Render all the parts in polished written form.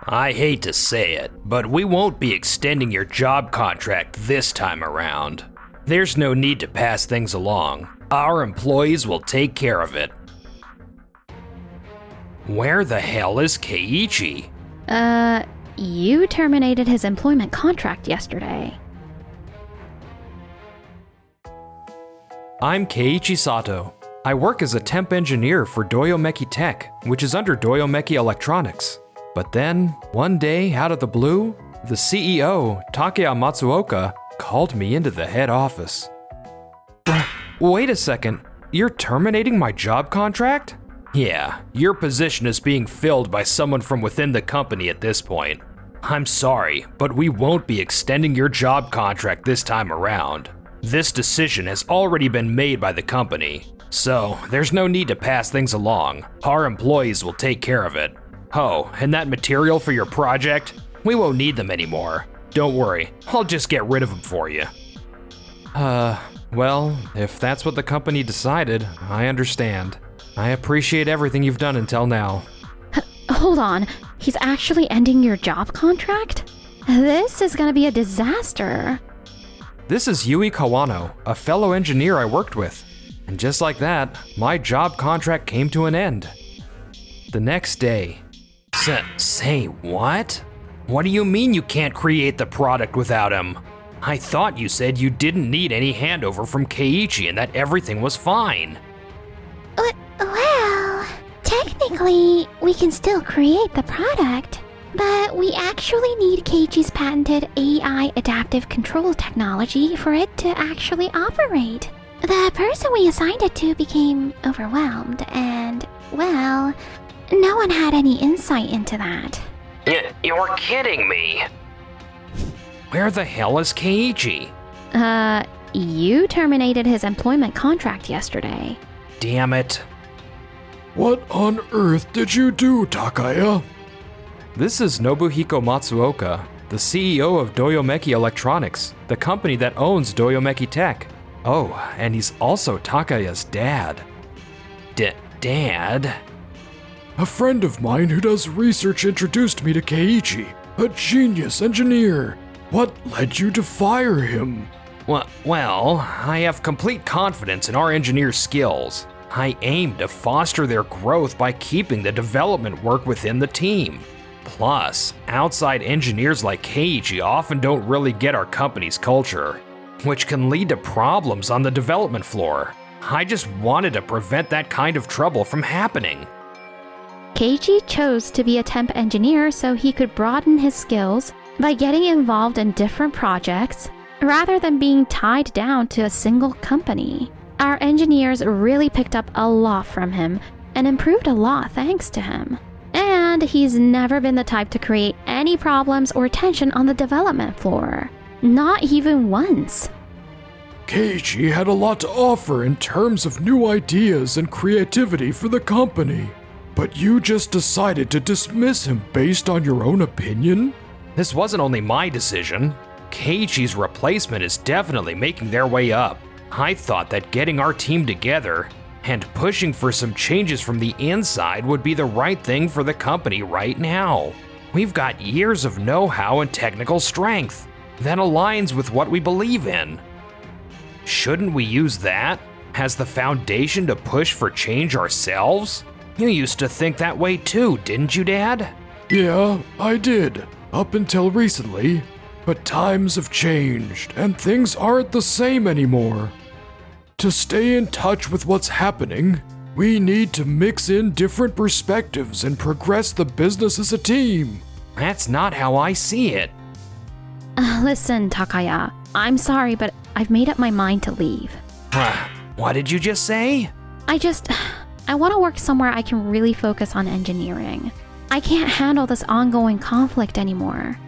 I hate to say it, but we won't be extending your job contract this time around. There's no need to pass things along. Our employees will take care of it. Where the hell is Keiichi? You terminated his employment contract yesterday. I'm Keiichi Sato. I work as a temp engineer for DOVA-SYNDROME Tech, which is under DOVA-SYNDROME Electronics. But then, one day, out of the blue, the CEO, Takeya Matsuoka, called me into the head office. Wait a second, you're terminating my job contract? Yeah, your position is being filled by someone from within the company at this point. I'm sorry, but we won't be extending your job contract this time around. This decision has already been made by the company, so there's no need to pass things along. Our employees will take care of it. Oh, and that material for your project? We won't need them anymore. Don't worry, I'll just get rid of them for you. Well, if that's what the company decided, I understand. I appreciate everything you've done until now. Hold on, he's actually ending your job contract? This is gonna be a disaster. This is Yui Kawano, a fellow engineer I worked with. And just like that, my job contract came to an end. The next day. Say what? What do you mean you can't create the product without him? I thought you said you didn't need any handover from Keiichi and that everything was fine. Well, technically, we can still create the product, but we actually need Keiichi's patented AI adaptive control technology for it to actually operate. The person we assigned it to became overwhelmed, and, well, no one had any insight into that. You're kidding me. Where the hell is Keiichi? You terminated his employment contract yesterday. Damn it. What on earth did you do, Takaya? This is Nobuhiko Matsuoka, the CEO of DOVA-SYNDROME Electronics, the company that owns DOVA-SYNDROME Tech. Oh, and he's also Takaya's dad. Dad? A friend of mine who does research introduced me to Keiichi, a genius engineer. What led you to fire him? Well, I have complete confidence in our engineers' skills. I aim to foster their growth by keeping the development work within the team. Plus, outside engineers like Keiichi often don't really get our company's culture, which can lead to problems on the development floor. I just wanted to prevent that kind of trouble from happening. Keiichi chose to be a temp engineer so he could broaden his skills by getting involved in different projects rather than being tied down to a single company. Our engineers really picked up a lot from him and improved a lot thanks to him. And he's never been the type to create any problems or tension on the development floor. Not even once. Keiichi had a lot to offer in terms of new ideas and creativity for the company. But you just decided to dismiss him based on your own opinion? This wasn't only my decision. Keiichi's replacement is definitely making their way up. I thought that getting our team together and pushing for some changes from the inside would be the right thing for the company right now. We've got years of know-how and technical strength that aligns with what we believe in. Shouldn't we use that as the foundation to push for change ourselves? You used to think that way too, didn't you, Dad? Yeah, I did, up until recently. But times have changed, and things aren't the same anymore. To stay in touch with what's happening, we need to mix in different perspectives and progress the business as a team. That's not how I see it. Listen, Takaya, I'm sorry, but I've made up my mind to leave. What did you just say? I want to work somewhere I can really focus on engineering. I can't handle this ongoing conflict anymore.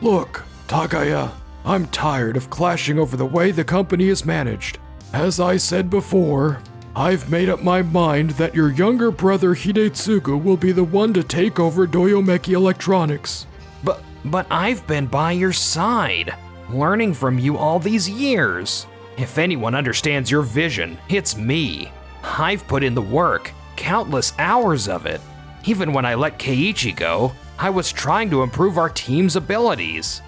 Look, Takaya, I'm tired of clashing over the way the company is managed. As I said before, I've made up my mind that your younger brother Hidetsugu will be the one to take over DOVA-SYNDROME Electronics. But I've been by your side, learning from you all these years. If anyone understands your vision, it's me. I've put in the work, countless hours of it. Even when I let Keiichi go, I was trying to improve our team's abilities.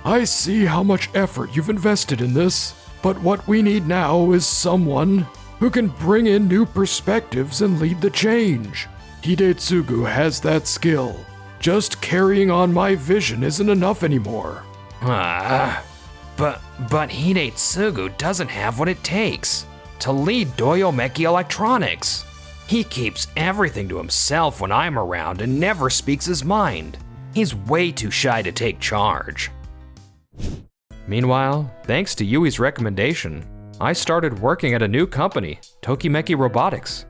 I see how much effort you've invested in this, but what we need now is someone who can bring in new perspectives and lead the change. Hidetsugu has that skill. Just carrying on my vision isn't enough anymore. But Hidetsugu doesn't have what it takes to lead DOVA-SYNDROME Electronics. He keeps everything to himself when I'm around and never speaks his mind. He's way too shy to take charge. Meanwhile, thanks to Yui's recommendation, I started working at a new company, Tokimeki Robotics.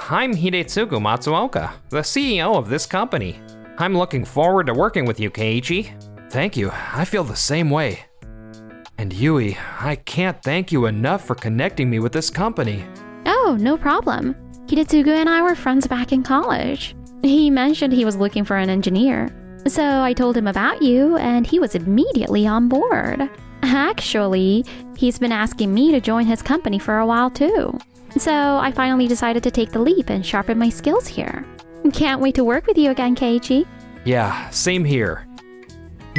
I'm Hidetsugu Matsuoka, the CEO of this company. I'm looking forward to working with you, Keiichi. Thank you, I feel the same way. And Yui, I can't thank you enough for connecting me with this company. Oh, no problem. Hidetsugu and I were friends back in college. He mentioned he was looking for an engineer. So I told him about you, and he was immediately on board. Actually, he's been asking me to join his company for a while too. So I finally decided to take the leap and sharpen my skills here. Can't wait to work with you again, Keiichi. Yeah, same here.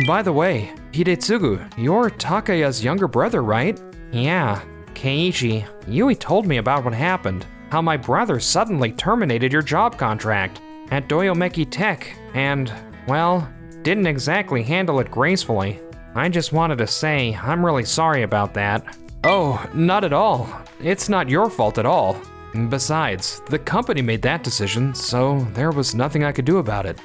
By the way, Hidetsugu, you're Takaya's younger brother, right? Yeah, Keiichi, Yui told me about what happened. How my brother suddenly terminated your job contract at DOVA-SYNDROME Tech and, well, didn't exactly handle it gracefully. I just wanted to say I'm really sorry about that. Oh, not at all. It's not your fault at all. Besides, the company made that decision, so there was nothing I could do about it.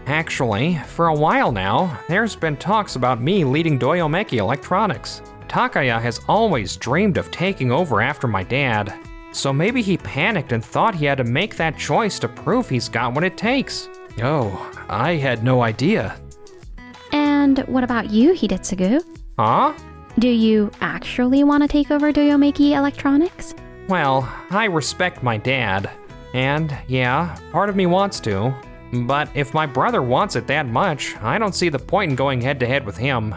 Actually, for a while now, there's been talks about me leading DOVA-SYNDROME Electronics. Takaya has always dreamed of taking over after my dad, so maybe he panicked and thought he had to make that choice to prove he's got what it takes. Oh, I had no idea. And what about you, Hidetsugu? Huh? Do you actually want to take over DOVA-SYNDROME Electronics? Well, I respect my dad, and yeah, part of me wants to. But if my brother wants it that much, I don't see the point in going head-to-head with him.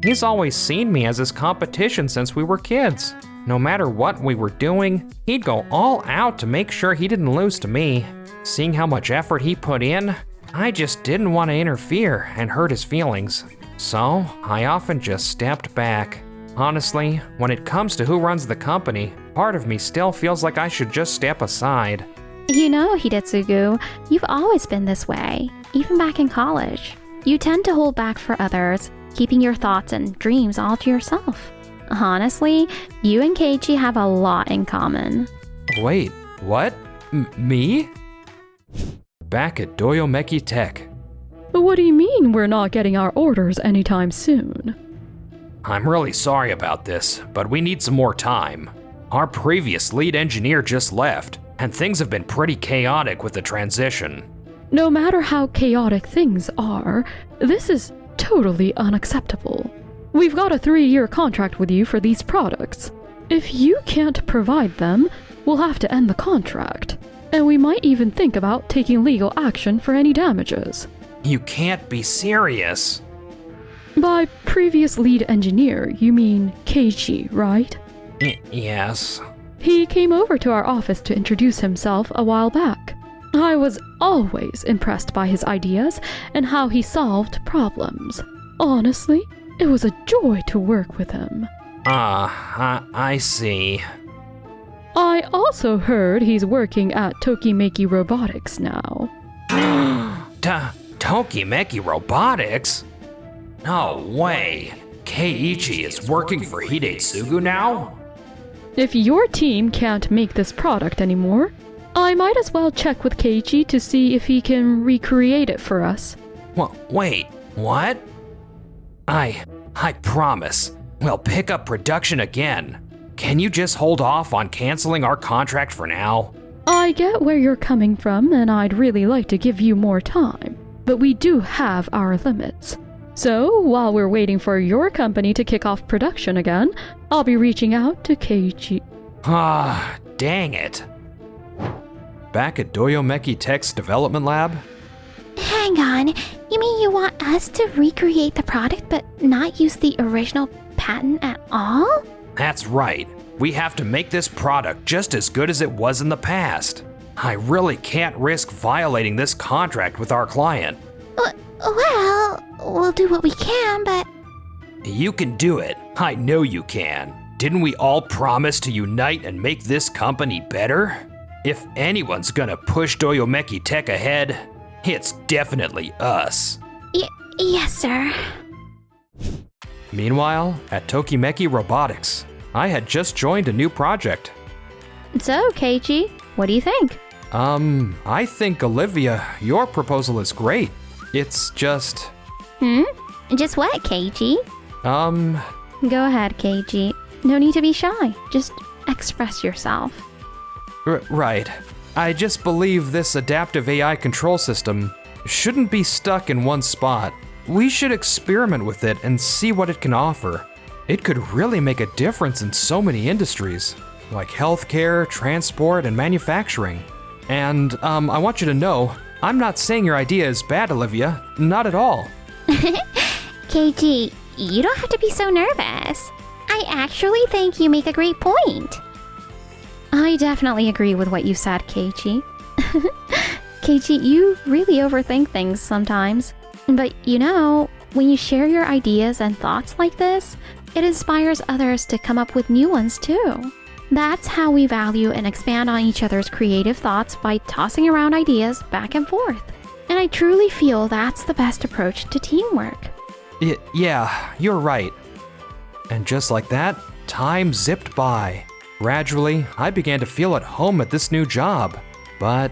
He's always seen me as his competition since we were kids. No matter what we were doing, he'd go all out to make sure he didn't lose to me. Seeing how much effort he put in, I just didn't want to interfere and hurt his feelings. So, I often just stepped back. Honestly, when it comes to who runs the company, part of me still feels like I should just step aside. You know, Hidetsugu, you've always been this way, even back in college. You tend to hold back for others, keeping your thoughts and dreams all to yourself. Honestly, you and Keiichi have a lot in common. Wait, what? Me? Back at DOVA-SYNDROME Tech. What do you mean we're not getting our orders anytime soon? I'm really sorry about this, but we need some more time. Our previous lead engineer just left, and things have been pretty chaotic with the transition. No matter how chaotic things are, this is totally unacceptable. We've got a 3-year contract with you for these products. If you can't provide them, we'll have to end the contract. And we might even think about taking legal action for any damages. You can't be serious. By previous lead engineer, you mean Keiichi, right? Yes. He came over to our office to introduce himself a while back. I was always impressed by his ideas and how he solved problems. Honestly, it was a joy to work with him. I see. I also heard he's working at Tokimeki Robotics now. Tokimeki Robotics? No way. Keiichi is working for Hidetsugu now? If your team can't make this product anymore, I might as well check with Keiichi to see if he can recreate it for us. Wait, what? I promise, we'll pick up production again. Can you just hold off on canceling our contract for now? I get where you're coming from, and I'd really like to give you more time, but we do have our limits. So, while we're waiting for your company to kick off production again, I'll be reaching out to Keiichi. Dang it. Back at DOVA-SYNDROME Tech's development lab? Hang on, you mean you want us to recreate the product but not use the original patent at all? That's right. We have to make this product just as good as it was in the past. I really can't risk violating this contract with our client. Well, we'll do what we can, but You can do it. I know you can. Didn't we all promise to unite and make this company better? If anyone's gonna push Doyomeki Tech ahead, it's definitely us. yes, sir. Meanwhile, at Tokimeki Robotics, I had just joined a new project. So, Keiichi, what do you think? I think, Olivia, your proposal is great. It's just, Just what, Keiichi? um, Go ahead, Keiichi. No need to be shy. Just express yourself. right. I just believe this adaptive AI control system shouldn't be stuck in one spot. We should experiment with it and see what it can offer. It could really make a difference in so many industries, like healthcare, transport, and manufacturing. And, I want you to know, I'm not saying your idea is bad, Olivia. Not at all. KG, you don't have to be so nervous. I actually think you make a great point. I definitely agree with what you said, Keiichi. Keiichi, you really overthink things sometimes. But you know, when you share your ideas and thoughts like this, it inspires others to come up with new ones too. That's how we value and expand on each other's creative thoughts, by tossing around ideas back and forth. And I truly feel that's the best approach to teamwork. Yeah, you're right. And just like that, time zipped by. Gradually, I began to feel at home at this new job. But,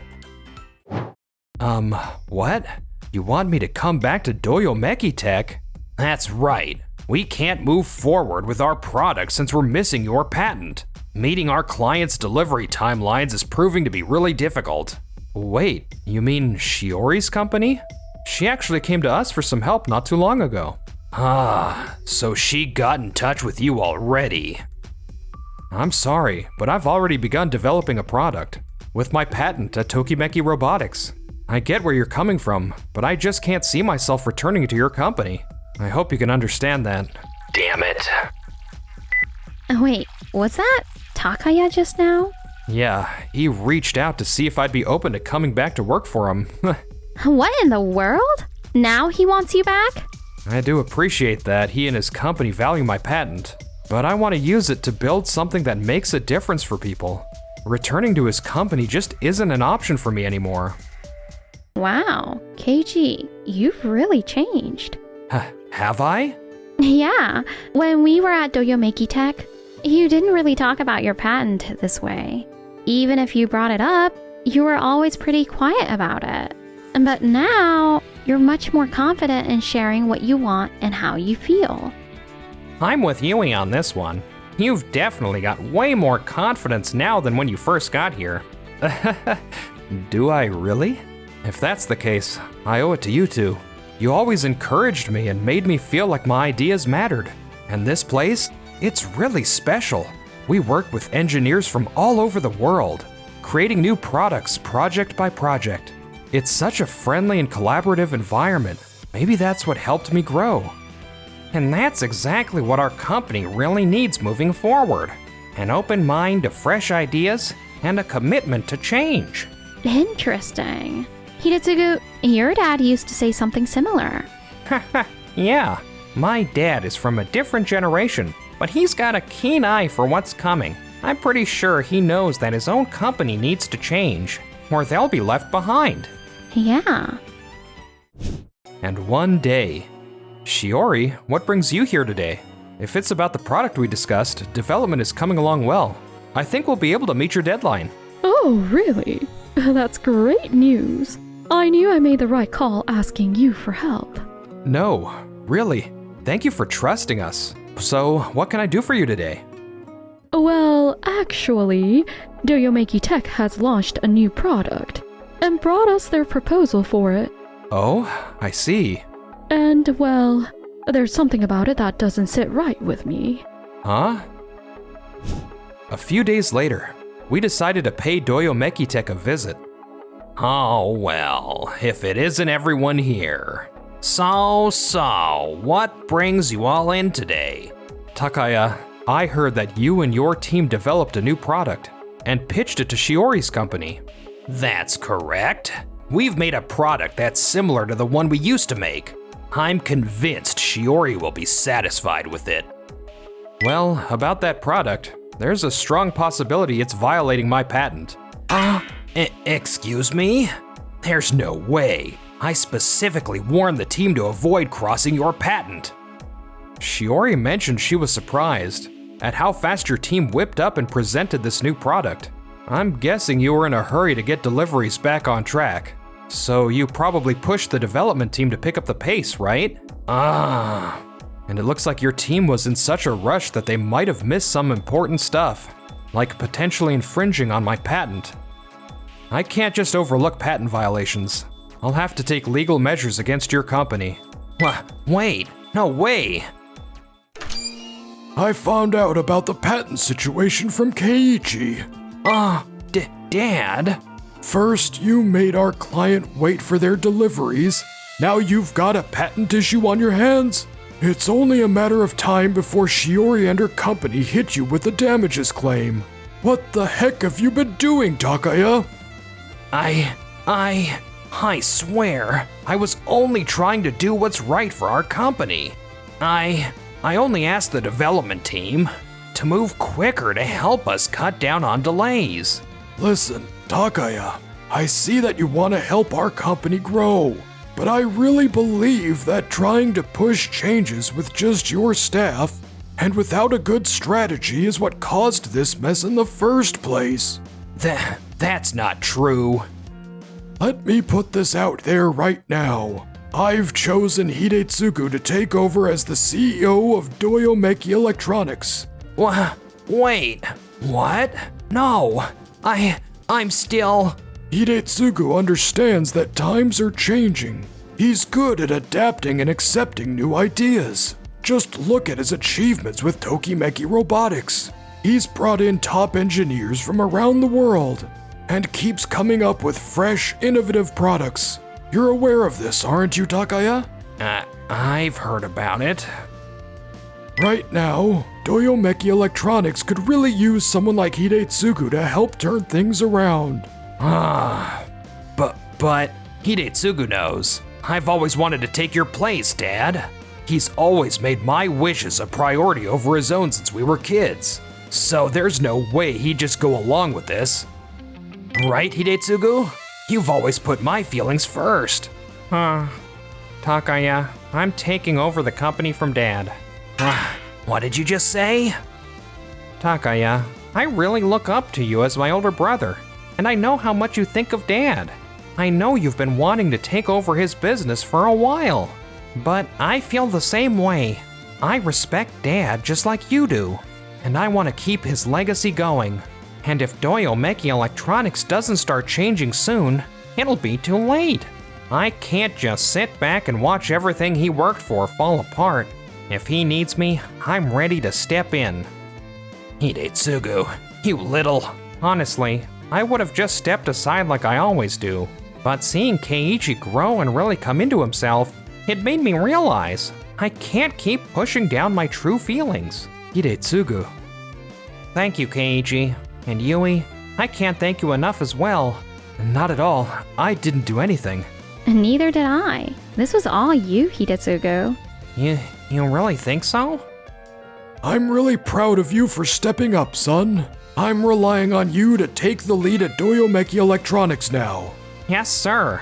what? You want me to come back to Doyomeki Tech? That's right. We can't move forward with our product since we're missing your patent. Meeting our clients' delivery timelines is proving to be really difficult. Wait, you mean Shiori's company? She actually came to us for some help not too long ago. Ah, so she got in touch with you already. I'm sorry, but I've already begun developing a product with my patent at Tokimeki Robotics. I get where you're coming from, but I just can't see myself returning to your company. I hope you can understand that. Damn it. Wait, what's that? Takaya just now? Yeah, he reached out to see if I'd be open to coming back to work for him. What in the world? Now he wants you back? I do appreciate that he and his company value my patent, but I want to use it to build something that makes a difference for people. Returning to his company just isn't an option for me anymore. Wow, Keiichi, you've really changed. Have I? Yeah, when we were at Doyomeki Tech, you didn't really talk about your patent this way. Even if you brought it up, you were always pretty quiet about it. But now, you're much more confident in sharing what you want and how you feel. I'm with Yui on this one. You've definitely got way more confidence now than when you first got here. Do I really? If that's the case, I owe it to you two. You always encouraged me and made me feel like my ideas mattered. And this place, it's really special. We work with engineers from all over the world, creating new products project by project. It's such a friendly and collaborative environment. Maybe that's what helped me grow. And that's exactly what our company really needs moving forward. An open mind to fresh ideas and a commitment to change. Interesting. Hidetsugu, your dad used to say something similar. Yeah, my dad is from a different generation, but he's got a keen eye for what's coming. I'm pretty sure he knows that his own company needs to change, or they'll be left behind. Yeah. And one day, Shiori, what brings you here today? If it's about the product we discussed, development is coming along well. I think we'll be able to meet your deadline. Oh, really? That's great news. I knew I made the right call asking you for help. No, really. Thank you for trusting us. So, what can I do for you today? Well, actually, Doyomeki Tech has launched a new product and brought us their proposal for it. Oh, I see. And, well, there's something about it that doesn't sit right with me. Huh? A few days later, we decided to pay Doyomeki Tech a visit. Oh well, if it isn't everyone here. So, what brings you all in today? Takaya, I heard that you and your team developed a new product and pitched it to Shiori's company. That's correct. We've made a product that's similar to the one we used to make. I'm convinced Shiori will be satisfied with it. Well, about that product, there's a strong possibility it's violating my patent. Excuse me? There's no way. I specifically warned the team to avoid crossing your patent. Shiori mentioned she was surprised at how fast your team whipped up and presented this new product. I'm guessing you were in a hurry to get deliveries back on track, so you probably pushed the development team to pick up the pace, right? And it looks like your team was in such a rush that they might have missed some important stuff, like potentially infringing on my patent. I can't just overlook patent violations. I'll have to take legal measures against your company. Wait, no way. I found out about the patent situation from Keiichi. Dad? First, you made our client wait for their deliveries. Now you've got a patent issue on your hands. It's only a matter of time before Shiori and her company hit you with a damages claim. What the heck have you been doing, Takaya? I swear, I was only trying to do what's right for our company. I only asked the development team to move quicker to help us cut down on delays. Listen, Takaya, I see that you want to help our company grow, but I really believe that trying to push changes with just your staff and without a good strategy is what caused this mess in the first place. That's not true. Let me put this out there right now. I've chosen Hidetsugu to take over as the CEO of DOVA-SYNDROME Electronics. Wait, what? No, I'm still... Hidetsugu understands that times are changing. He's good at adapting and accepting new ideas. Just look at his achievements with Tokimeki Robotics. He's brought in top engineers from around the world and keeps coming up with fresh, innovative products. You're aware of this, aren't you, Takaya? I've heard about it. Right now, DOVA-SYNDROME Electronics could really use someone like Hidetsugu to help turn things around. But Hidetsugu knows. I've always wanted to take your place, Dad. He's always made my wishes a priority over his own since we were kids. So there's no way he'd just go along with this. Right, Hidetsugu? You've always put my feelings first. Takaya, I'm taking over the company from Dad. What did you just say? Takaya, I really look up to you as my older brother, and I know how much you think of Dad. I know you've been wanting to take over his business for a while, but I feel the same way. I respect Dad just like you do, and I want to keep his legacy going. And if DOVA-SYNDROME Electronics doesn't start changing soon, it'll be too late. I can't just sit back and watch everything he worked for fall apart. If he needs me, I'm ready to step in. Hidetsugu, you little... Honestly, I would have just stepped aside like I always do. But seeing Keiichi grow and really come into himself, it made me realize I can't keep pushing down my true feelings. Hidetsugu. Thank you, Keiichi. And Yui, I can't thank you enough as well. Not at all. I didn't do anything. And neither did I. This was all you, Hidetsugu. You really think so? I'm really proud of you for stepping up, son. I'm relying on you to take the lead at DOVA-SYNDROME Electronics now. Yes, sir.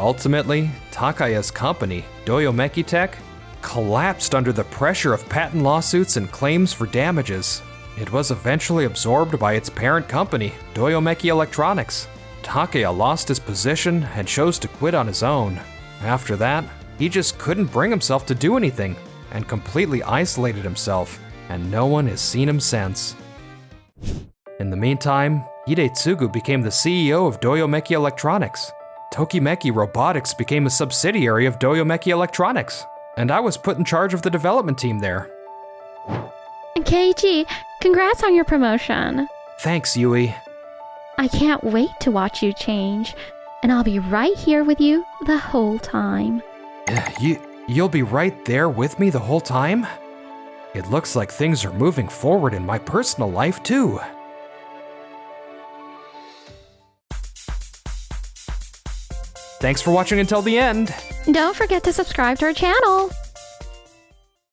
Ultimately, Takaya's company, DOVA-SYNDROME Tech, collapsed under the pressure of patent lawsuits and claims for damages. It was eventually absorbed by its parent company, DOVA-SYNDROME Electronics. Takaya lost his position and chose to quit on his own. After that, he just couldn't bring himself to do anything and completely isolated himself, and no one has seen him since. In the meantime, Hidetsugu became the CEO of DOVA-SYNDROME Electronics. Tokimeki Robotics became a subsidiary of DOVA-SYNDROME Electronics, and I was put in charge of the development team there. Keiichi, congrats on your promotion. Thanks, Yui. I can't wait to watch you change, and I'll be right here with you the whole time. You'll be right there with me the whole time? It looks like things are moving forward in my personal life, too. Thanks for watching until the end. Don't forget to subscribe to our channel.